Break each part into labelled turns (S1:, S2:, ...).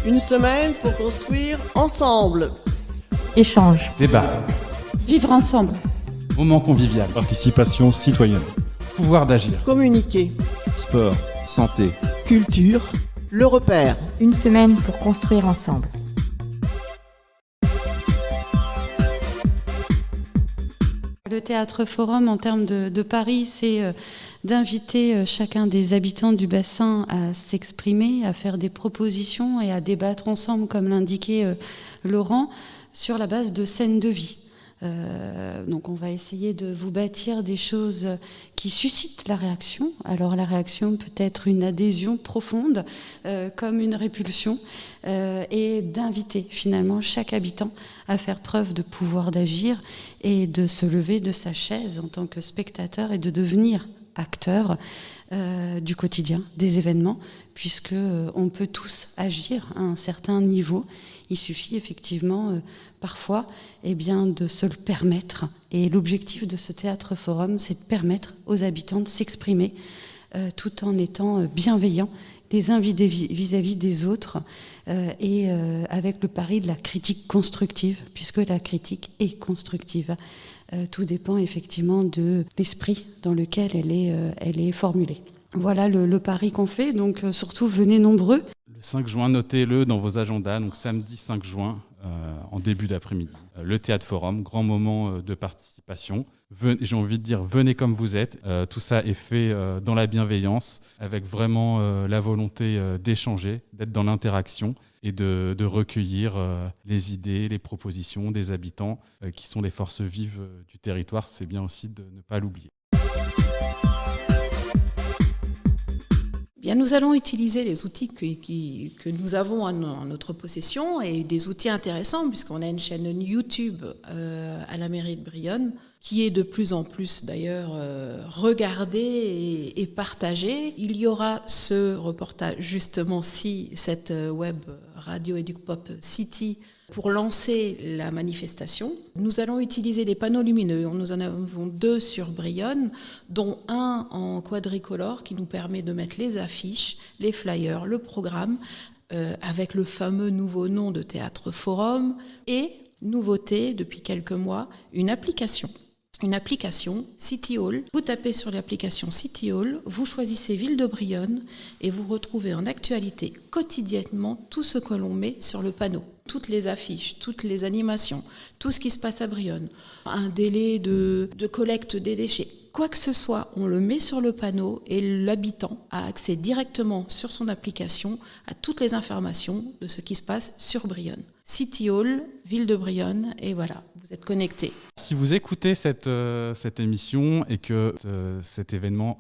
S1: Une semaine pour construire ensemble.
S2: Échange.
S3: Débat.
S4: Vivre ensemble.
S3: Moment convivial.
S5: Participation citoyenne.
S3: Pouvoir d'agir.
S1: Communiquer.
S5: Sport. Santé.
S1: Culture. Le repère.
S2: Une semaine pour construire ensemble.
S4: Le Théâtre Forum, en termes de Paris, c'est d'inviter chacun des habitants du bassin à s'exprimer, à faire des propositions et à débattre ensemble, comme l'indiquait Laurent, sur la base de scènes de vie. Donc on va essayer de vous bâtir des choses qui suscitent la réaction. Alors la réaction peut être une adhésion profonde, comme une répulsion, et d'inviter finalement chaque habitant à faire preuve de pouvoir d'agir et de se lever de sa chaise en tant que spectateur et de devenir acteur du quotidien, des événements, puisque on peut tous agir à un certain niveau. Il suffit effectivement parfois de se le permettre. Et l'objectif de ce théâtre forum, c'est de permettre aux habitants de s'exprimer tout en étant bienveillants les uns vis-à-vis des autres et avec le pari de la critique constructive, puisque la critique est constructive. Tout dépend effectivement de l'esprit dans lequel elle est formulée. Voilà le pari qu'on fait, donc surtout venez nombreux.
S3: Le 5 juin, notez-le dans vos agendas, donc samedi 5 juin, en début d'après-midi. Le Théâtre Forum, grand moment de participation. J'ai envie de dire, venez comme vous êtes. Tout ça est fait dans la bienveillance, avec vraiment la volonté d'échanger, d'être dans l'interaction et de recueillir les idées, les propositions des habitants qui sont les forces vives du territoire. C'est bien aussi de ne pas l'oublier.
S6: Bien, nous allons utiliser les outils que nous avons en notre possession et des outils intéressants puisqu'on a une chaîne YouTube à la mairie de Brionne qui est de plus en plus d'ailleurs regardée et partagée. Il y aura ce reportage justement si cette web radio Educpop City pour lancer la manifestation. Nous allons utiliser des panneaux lumineux. Nous en avons 2 sur Brionne, dont un en quadricolore qui nous permet de mettre les affiches, les flyers, le programme, avec le fameux nouveau nom de Théâtre Forum et, nouveauté depuis quelques mois, une application. Une application City Hall. Vous tapez sur l'application City Hall, vous choisissez Ville de Brionne et vous retrouvez en actualité quotidiennement tout ce que l'on met sur le panneau. Toutes les affiches, toutes les animations, tout ce qui se passe à Brionne. Un délai de collecte des déchets. Quoi que ce soit, on le met sur le panneau et l'habitant a accès directement sur son application à toutes les informations de ce qui se passe sur Brionne. City Hall, Ville de Brionne, et voilà, vous êtes connectés.
S3: Si vous écoutez cette émission et que cet événement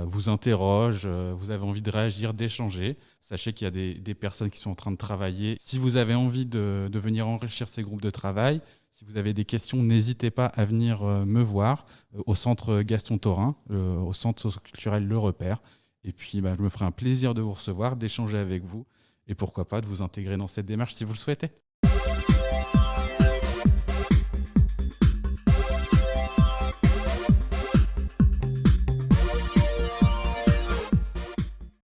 S3: vous interroge, vous avez envie de réagir, d'échanger, sachez qu'il y a des personnes qui sont en train de travailler. Si vous avez envie de venir enrichir ces groupes de travail, si vous avez des questions, n'hésitez pas à venir me voir au centre Gaston Thorin, au centre socio-culturel Le Repère. Et puis, je me ferai un plaisir de vous recevoir, d'échanger avec vous et pourquoi pas de vous intégrer dans cette démarche si vous le souhaitez.